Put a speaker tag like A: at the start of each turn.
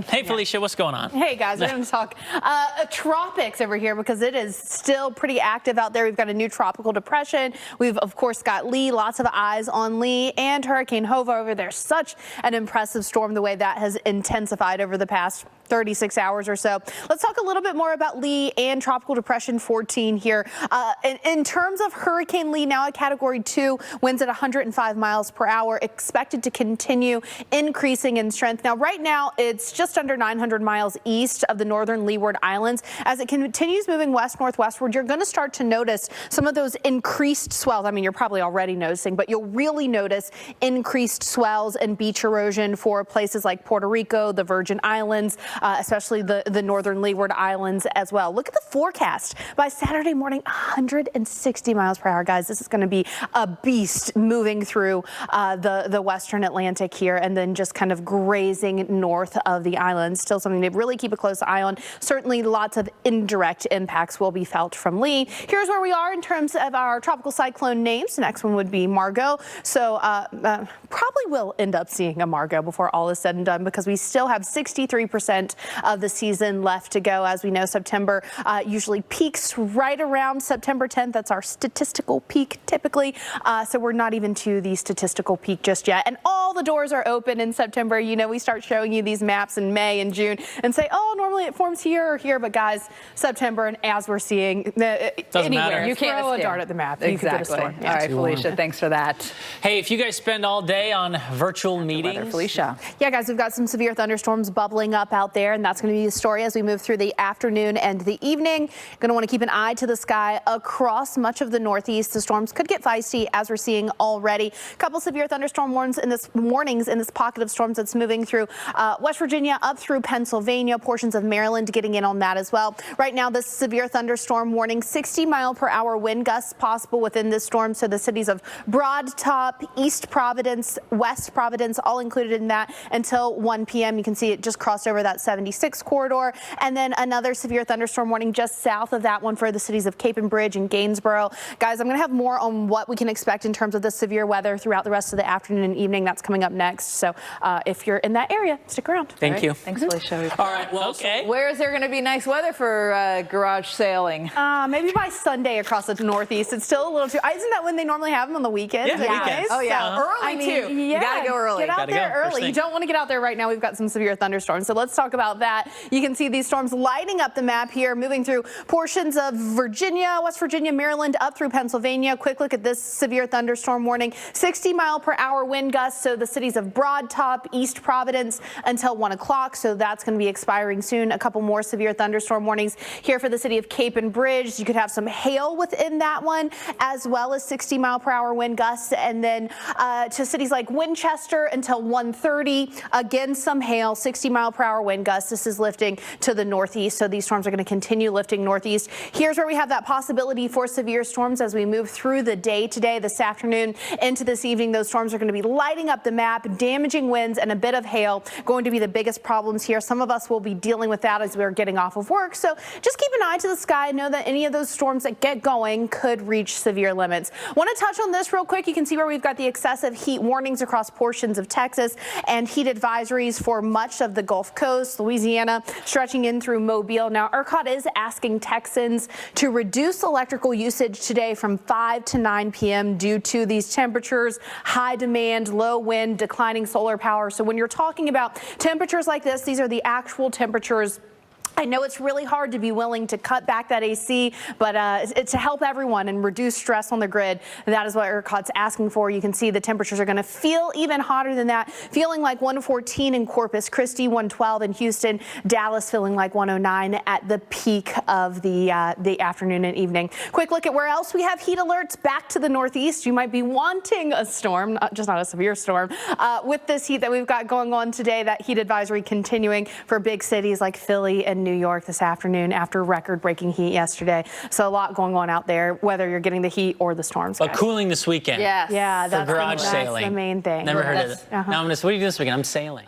A: Hey, Felicia, what's going on?
B: Hey, guys, we're going to talk tropics over here because it is still pretty active out there. We've got a new tropical depression. We've, of course, got Lee, lots of eyes on Lee, and Hurricane Hova over there. Such an impressive storm, the way that has intensified over the past 36 hours or so. Let's talk a little bit more about Lee and Tropical Depression 14 here. In terms of Hurricane Lee, now a Category 2, winds at 105 miles per hour, expected to continue increasing in strength. Now, right now, it's just under 900 miles east of the northern Leeward Islands. As it continues moving west-northwestward, you're going to start to notice some of those increased swells. I mean, you're probably already noticing, but you'll really notice increased swells and beach erosion for places like Puerto Rico, the Virgin Islands, especially the northern Leeward Islands as well. Look at the forecast. By Saturday morning, 160 miles per hour, guys. This is going to be a beast moving through the western Atlantic here and then just kind of grazing north of the island. Still something to really keep a close eye on. Certainly lots of indirect impacts will be felt from Lee. Here's where we are in terms of our tropical cyclone names. The next one would be Margot. So probably will end up seeing a Margot before all is said and done because we still have 63% of the season left to go. As we know, September usually peaks right around September 10th. That's our statistical peak typically. So we're not even to the statistical peak just yet. And all the doors are open in September. You know, we start showing you these maps in May and June and say, oh, normally it forms here or here. But guys, September, and as we're seeing anywhere, you can't throw a dart at the map.
C: Exactly. All right, Felicia, thanks for that.
A: Hey, if you guys spend all day on virtual meetings.
C: Weather, Felicia.
B: Yeah, guys, we've got some severe thunderstorms bubbling up out there, and that's going to be the story as we move through the afternoon and the evening. Going to want to keep an eye to the sky across much of the Northeast. The storms could get feisty, as we're seeing already. A couple severe thunderstorm warnings in this pocket of storms that's moving through West Virginia up through Pennsylvania, portions of Maryland getting in on that as well. Right now, this severe thunderstorm warning, 60-mile-per-hour wind gusts possible within this storm. So the cities of Broad Top, East Providence, West Providence, all included in that until 1 p.m. You can see it just crossed over that 76 corridor. And then another severe thunderstorm warning just south of that one for the cities of Cape and Bridge and Gainsborough. Guys, I'm going to have more on what we can expect in terms of the severe weather throughout the rest of the afternoon and evening. That's coming up next. So if you're in that area, stick around.
A: Thank you.
C: Thanks, Felicia.
A: All right. Well, okay.
C: Where is there going to be nice weather for garage sailing?
B: Maybe by Sunday across the Northeast. It's still a little too. Isn't that when they normally have them on the weekends?
A: Yeah, weekends.
C: Oh, yeah. Early, too.
B: Yeah,
C: you got to go early.
B: Get out there early. You don't want to get out there right now. We've got some severe thunderstorms. So let's talk about that. You can see these storms lighting up the map here, moving through portions of Virginia, West Virginia, Maryland, up through Pennsylvania. Quick look at this severe thunderstorm warning. 60-mile-per-hour wind gusts. So the cities of Broad Top, East Providence until 1 o'clock. So that's going to be expiring soon. A couple more severe thunderstorm warnings here for the city of Cape and Bridge. You could have some hail within that one, as well as 60-mile-per-hour wind gusts. And then to cities like Winchester until 1:30. Again, some hail, 60-mile-per-hour wind gusts. This is lifting to the northeast. So these storms are going to continue lifting northeast. Here's where we have that possibility for severe storms as we move through the day today, this afternoon into this evening. Those storms are going to be lighting up the map, damaging winds and a bit of hail going to be the biggest problems here. Some of us will be dealing with that as we're getting off of work. So just keep an eye to the sky. Know that any of those storms that get going could reach severe limits. Want to touch on this real quick. You can see where we've got the excessive heat warnings across portions of Texas and heat advisories for much of the Gulf Coast, Louisiana, stretching in through Mobile. Now, ERCOT is asking Texans to reduce electrical usage today from 5 to 9 p.m. due to these temperatures, high demand, low wind, declining solar power. So when you're talking about temperatures like this, these are the actual temperatures. I know it's really hard to be willing to cut back that AC, but to help everyone and reduce stress on the grid, that is what ERCOT's asking for. You can see the temperatures are going to feel even hotter than that, feeling like 114 in Corpus Christi, 112 in Houston, Dallas feeling like 109 at the peak of the afternoon and evening. Quick look at where else we have heat alerts back to the Northeast. You might be wanting a storm, not a severe storm, with this heat that we've got going on today. That heat advisory continuing for big cities like Philly and New York this afternoon after record-breaking heat yesterday. So a lot going on out there, whether you're getting the heat or the storms.
A: But cooling this weekend.
C: Yes.
B: Yeah,
A: for garage sailing.
B: That's the main thing.
A: Never heard of it. Now what do you do this weekend? I'm sailing.